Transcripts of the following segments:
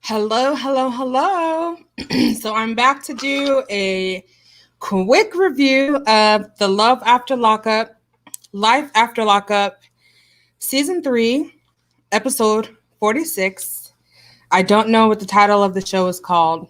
Hello, hello, hello. So I'm back to do a quick review of the Love After Lockup, Life After Lockup, Season 3, Episode 46. I don't know what the title of the show is called,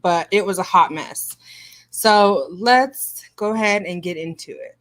but it was a hot mess. So let's go ahead and get into it.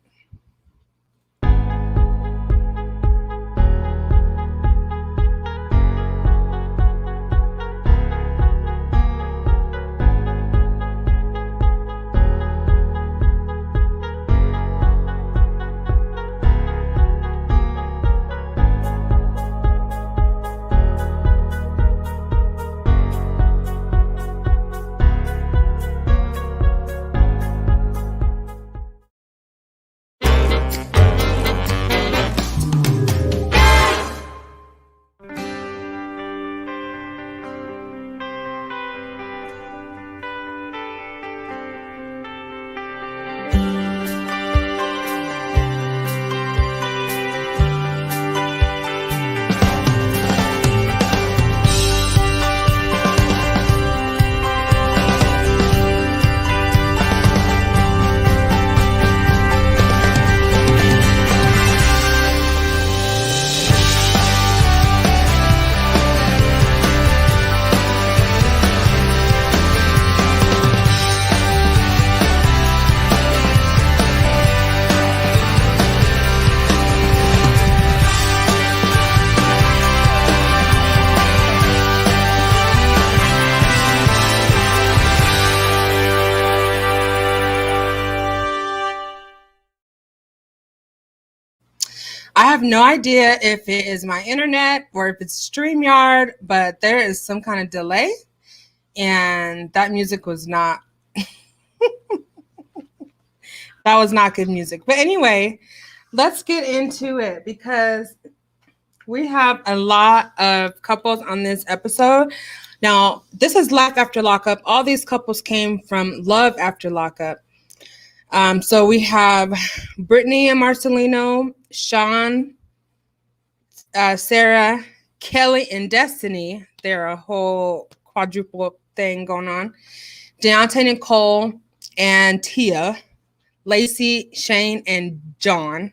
I have no idea if it is my internet or if it's StreamYard, but there is some kind of delay, and that music was not that was not good music. But anyway, let's get into it because we have a lot of couples on this episode. Now, this is Life After Lockup. All these couples came from Love After Lockup. So we have Brittany and Marcelino, Sean, Sarah, Kelly, and Destiny. They're a whole quadruple thing going on. Deontay, Nicole, and Tia, Lacey, Shane, and John.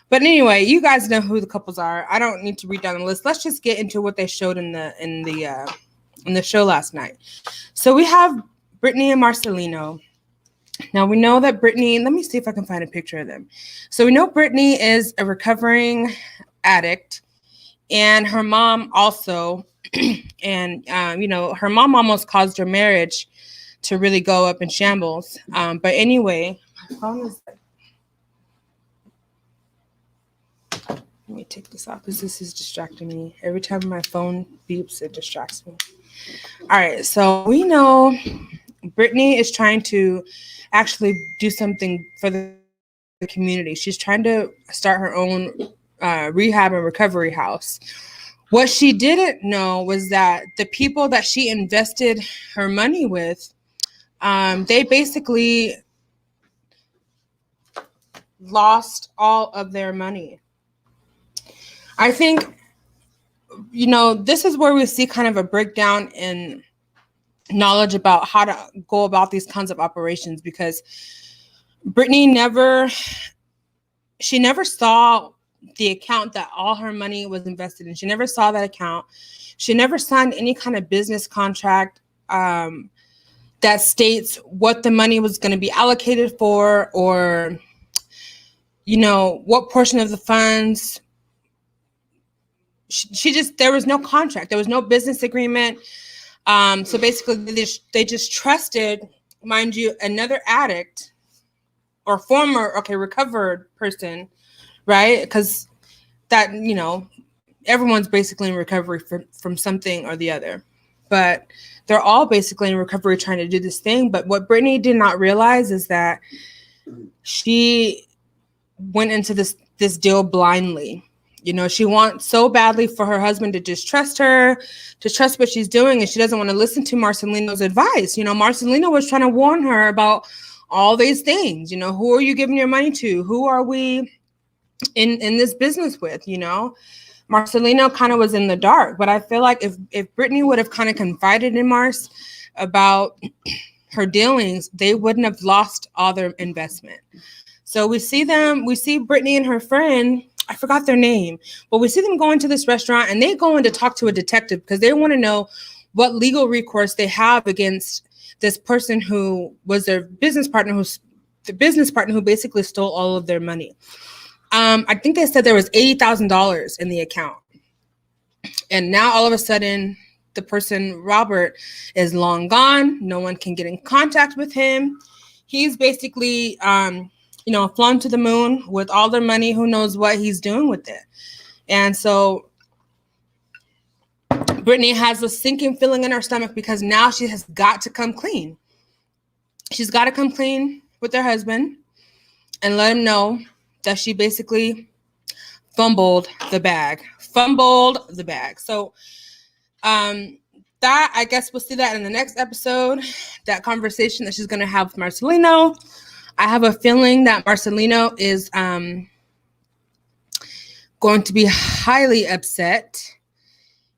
But anyway, you guys know who the couples are. I don't need to read down the list. Let's just get into what they showed in the show last night. So we have Brittany and Marcelino. Now we know that Brittany, let me see if I can find a picture of them. So we know Brittany is a recovering addict, and her mom also, and her mom almost caused her marriage to really go up in shambles. But anyway, my phone is. Let me take this off because this is distracting me. Every time my phone beeps, it distracts me. All right, so we know Brittany is trying to actually do something for the community. She's trying to start her own rehab and recovery house. What she didn't know was that the people that she invested her money with, they basically lost all of their money. I think, this is where we see kind of a breakdown in knowledge about how to go about these kinds of operations, because Brittany never saw the account that all her money was invested in. She never saw that account. She never signed any kind of business contract that states what the money was going to be allocated for, or what portion of the funds. There was no contract. There was no business agreement. So basically they just trusted, mind you, another addict or recovered person, right? Because that, everyone's basically in recovery from something or the other. But they're all basically in recovery trying to do this thing. But what Brittany did not realize is that she went into this deal blindly. She wants so badly for her husband to just trust her, to trust what she's doing, and she doesn't want to listen to Marcelino's advice. Marcelino was trying to warn her about all these things. Who are you giving your money to? Who are we in this business with? Marcelino kind of was in the dark. But I feel like if Brittany would have kind of confided in Mars about her dealings, they wouldn't have lost all their investment. So we see Brittany and her friend, I forgot their name, but we see them going to this restaurant, and they go in to talk to a detective because they want to know what legal recourse they have against this person who was their business partner, who basically stole all of their money. I think they said there was $80,000 in the account. And now all of a sudden, the person, Robert, is long gone. No one can get in contact with him. He's basically, flown to the moon with all their money. Who knows what he's doing with it? And so Brittany has a sinking feeling in her stomach because now she has got to come clean. She's got to come clean with her husband and let him know that she basically fumbled the bag. So that, I guess we'll see that in the next episode, that conversation that she's going to have with Marcelino. I have a feeling that Marcelino is going to be highly upset,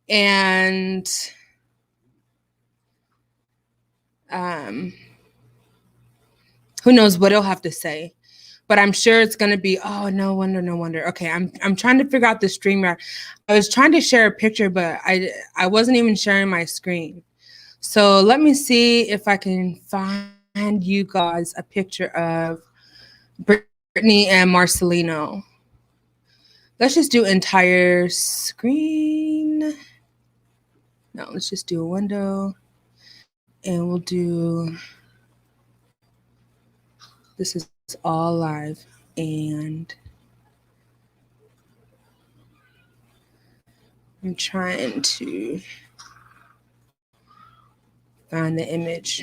and who knows what he'll have to say. But I'm sure it's going to be, oh, no wonder. Okay, I'm trying to figure out the StreamYard. I was trying to share a picture, but I wasn't even sharing my screen. So let me see if I can find you guys a picture of Brittany and Marcelino. Let's just do entire screen. No, let's just do a window. And we'll do, this is all live, and I'm trying to find the image.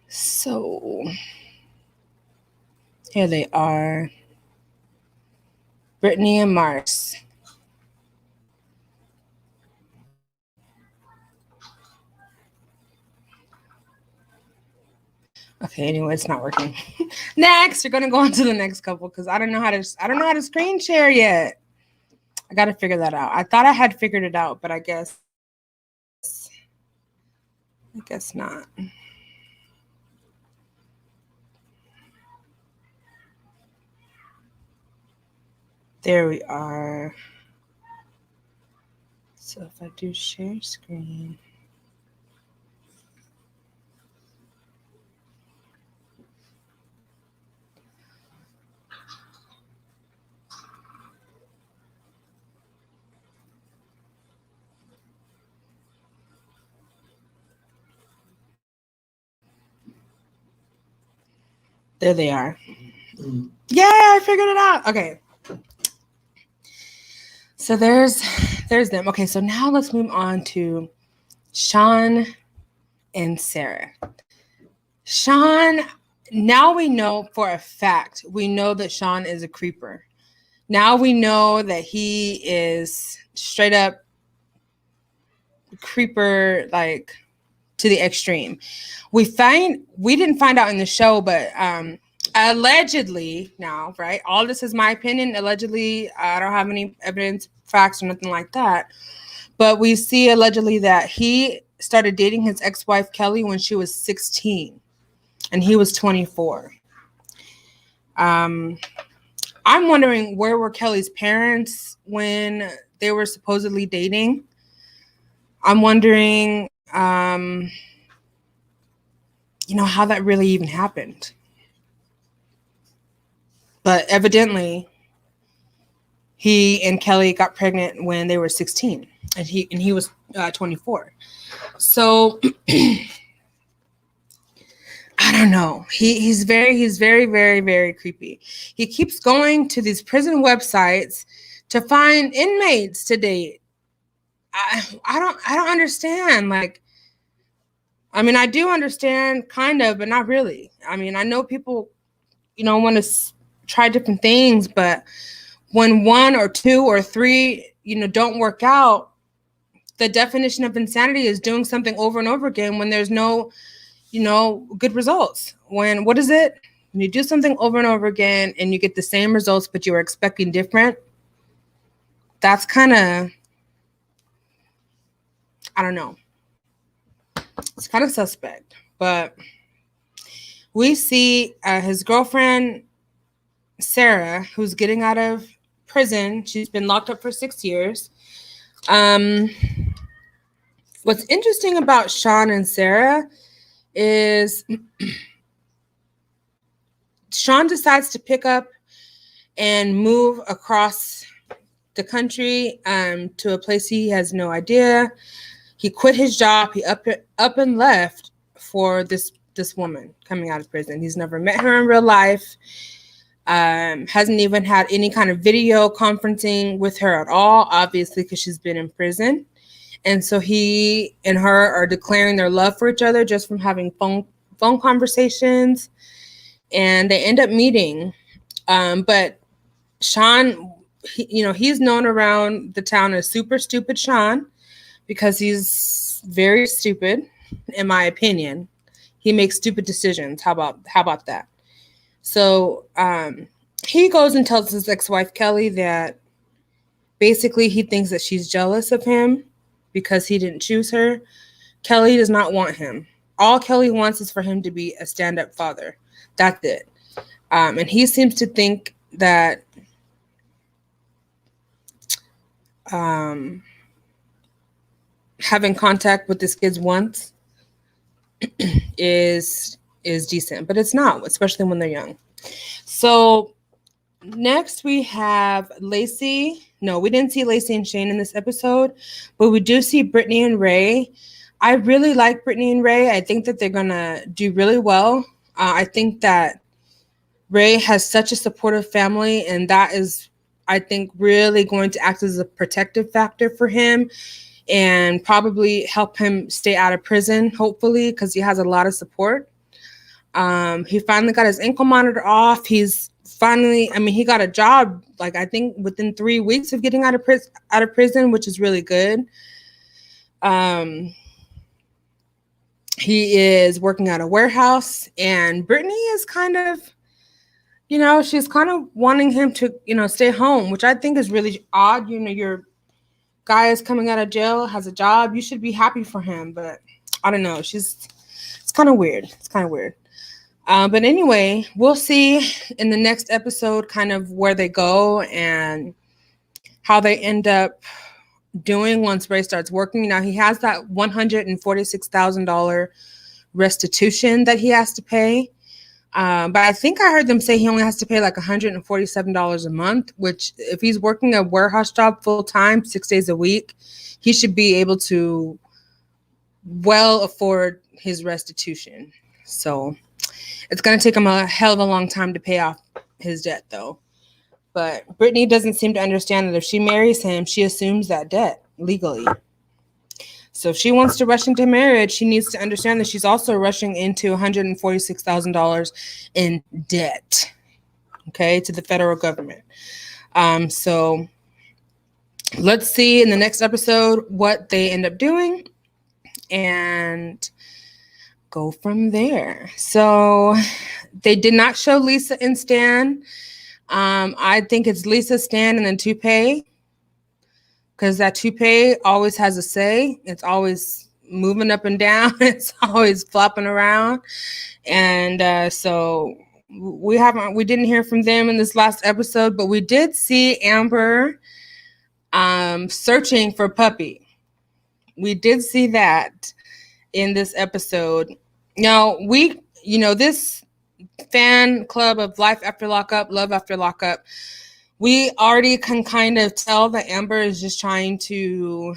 So here they are, Brittany and Mars. Okay, anyway, it's not working. Next, we're gonna go on to the next couple because I don't know how to screen share yet. I gotta figure that out. I thought I had figured it out, but I guess not. There we are. So if I do share screen. There they are. Yeah, I figured it out. Okay. So there's them. Okay, so now let's move on to Sean and Sarah. Sean, now we know for a fact, we know that Sean is a creeper. Now we know that he is straight up creeper, like to the extreme. We didn't find out in the show, but allegedly now, right? All this is my opinion. Allegedly, I don't have any evidence, facts, or nothing like that. But we see allegedly that he started dating his ex-wife Kelly when she was 16, and he was 24. I'm wondering, where were Kelly's parents when they were supposedly dating? I'm wondering, how that really even happened. But evidently, he and Kelly got pregnant when they were 16, and he was 24. So I don't know. He's very, very, very creepy. He keeps going to these prison websites to find inmates to date. I don't understand. Like, I mean, I do understand kind of, but not really. I mean, I know people, want to try different things, but when one or two or three, don't work out, the definition of insanity is doing something over and over again when there's no, good results. What is it? When you do something over and over again and you get the same results, but you were expecting different, that's kind of, I don't know. It's kind of suspect. But we see his girlfriend, Sarah, who's getting out of prison. She's been locked up for 6 years. What's interesting about Sean and Sarah is Sean decides to pick up and move across the country to a place he has no idea. He quit his job. He up and left for this woman coming out of prison. He's never met her in real life. Hasn't even had any kind of video conferencing with her at all, obviously, because she's been in prison. And so he and her are declaring their love for each other just from having phone conversations. And they end up meeting. But Sean, he's known around the town as Super Stupid Sean because he's very stupid, in my opinion. He makes stupid decisions. How about that? So he goes and tells his ex-wife, Kelly, that basically he thinks that she's jealous of him because he didn't choose her. Kelly does not want him. All Kelly wants is for him to be a stand-up father. That's it. And he seems to think that having contact with his kids once is decent, but it's not, especially when they're young. So next we have Lacey. No, we didn't see Lacey and Shane in this episode, but we do see Brittany and Ray. I really like Brittany and Ray. I think that they're going to do really well. I think that Ray has such a supportive family, and that is, I think, really going to act as a protective factor for him and probably help him stay out of prison, hopefully, because he has a lot of support. He finally got his ankle monitor off. He's finally, he got a job, like, I think within 3 weeks of getting out of prison, which is really good. He is working at a warehouse, and Brittany is kind of, she's kind of wanting him to, stay home, which I think is really odd. Your guy is coming out of jail, has a job. You should be happy for him, but I don't know. It's kind of weird. It's kind of weird. But anyway, we'll see in the next episode kind of where they go and how they end up doing once Ray starts working. Now, he has that $146,000 restitution that he has to pay. But I think I heard them say he only has to pay like $147 a month, which if he's working a warehouse job full time, 6 days a week, he should be able to well afford his restitution. So it's going to take him a hell of a long time to pay off his debt, though. But Brittany doesn't seem to understand that if she marries him, she assumes that debt legally. So if she wants to rush into marriage, she needs to understand that she's also rushing into $146,000 in debt, okay, to the federal government. So let's see in the next episode what they end up doing and go from there. So they did not show Lisa and Stan. I think it's Lisa, Stan, and then Toupee, because that Toupee always has a say. It's always moving up and down. It's always flopping around. And so we didn't hear from them in this last episode, but we did see Amber searching for Puppy. We did see that in this episode. Now, this fan club of Life After Lockup, Love After Lockup, we already can kind of tell that Amber is just trying to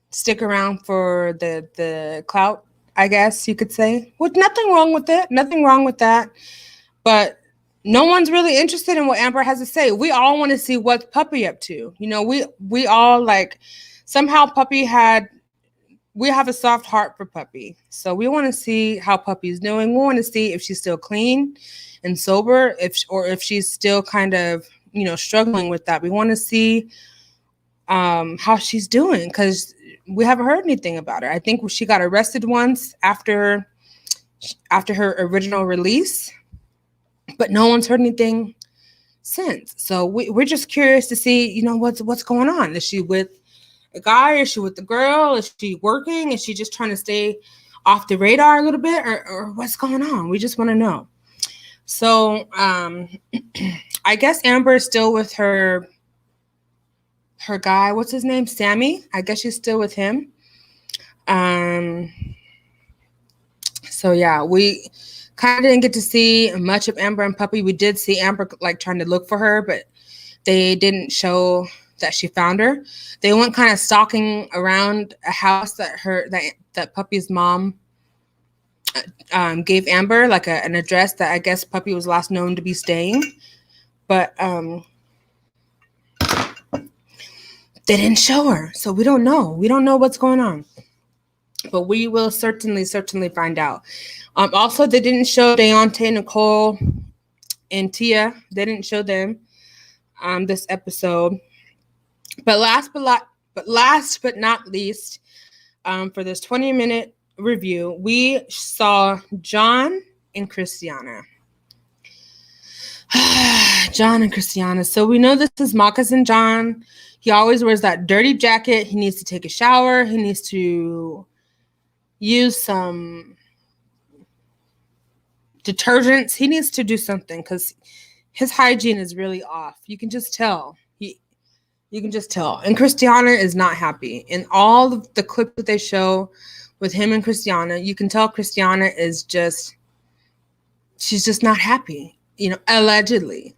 stick around for the clout, I guess you could say. With nothing wrong with it. Nothing wrong with that. But no one's really interested in what Amber has to say. We all want to see what's Puppy up to. We all like, somehow we have a soft heart for Puppy. So we want to see how Puppy's doing. We want to see if she's still clean and sober, if she's still kind of, struggling with that. We want to see how she's doing, because we haven't heard anything about her. I think she got arrested once after her original release, but no one's heard anything since. So we're just curious to see, you know, what's going on. Is she with a guy? Is she with the girl? Is she working? Is she just trying to stay off the radar a little bit, or what's going on? We just want to know. So I guess Amber is still with her guy. What's his name? Sammy. I guess she's still with him. So yeah, we kind of didn't get to see much of Amber and Puppy. We did see Amber like trying to look for her, but they didn't show that she found her. They went kind of stalking around a house that Puppy's mom gave Amber, like an address that I guess Puppy was last known to be staying. But they didn't show her, so we don't know. We don't know what's going on. But we will certainly find out. Also, they didn't show Deontay, Nicole, and Tia. They didn't show them this episode. But last but not least, for this 20-minute review, we saw John and Christiana. John and Christiana. So we know this is Moccasin John. He always wears that dirty jacket. He needs to take a shower. He needs to use some detergents. He needs to do something because his hygiene is really off. You can just tell. You can just tell. And Christiana is not happy. In all of the clips that they show with him and Christiana, you can tell Christiana is she's just not happy. You know, allegedly,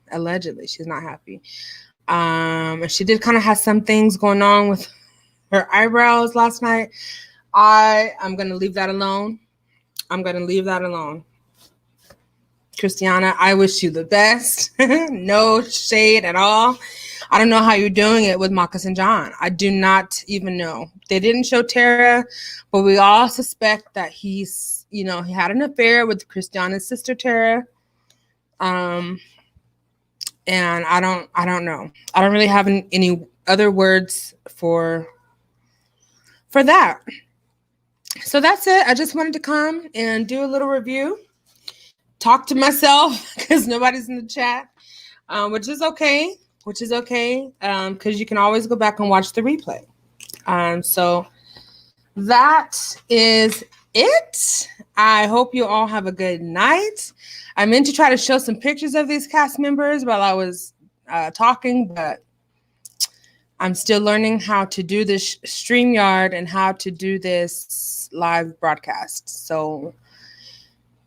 she's not happy. She did kind of have some things going on with her eyebrows last night. I'm going to leave that alone. Christiana, I wish you the best. No shade at all. I don't know how you're doing it with Moccasin John. I do not even know. They didn't show Tara, but we all suspect that he's, you know, he had an affair with Christiana's sister Tara. And I don't know. I don't really have any other words for that. So that's it. I just wanted to come and do a little review, talk to myself because nobody's in the chat, which is okay. Because you can always go back and watch the replay. So that is it. I hope you all have a good night. I meant to try to show some pictures of these cast members while I was talking, but I'm still learning how to do this StreamYard and how to do this live broadcast. So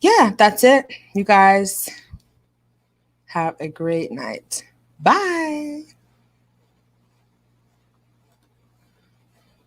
yeah, that's it. You guys have a great night. Bye.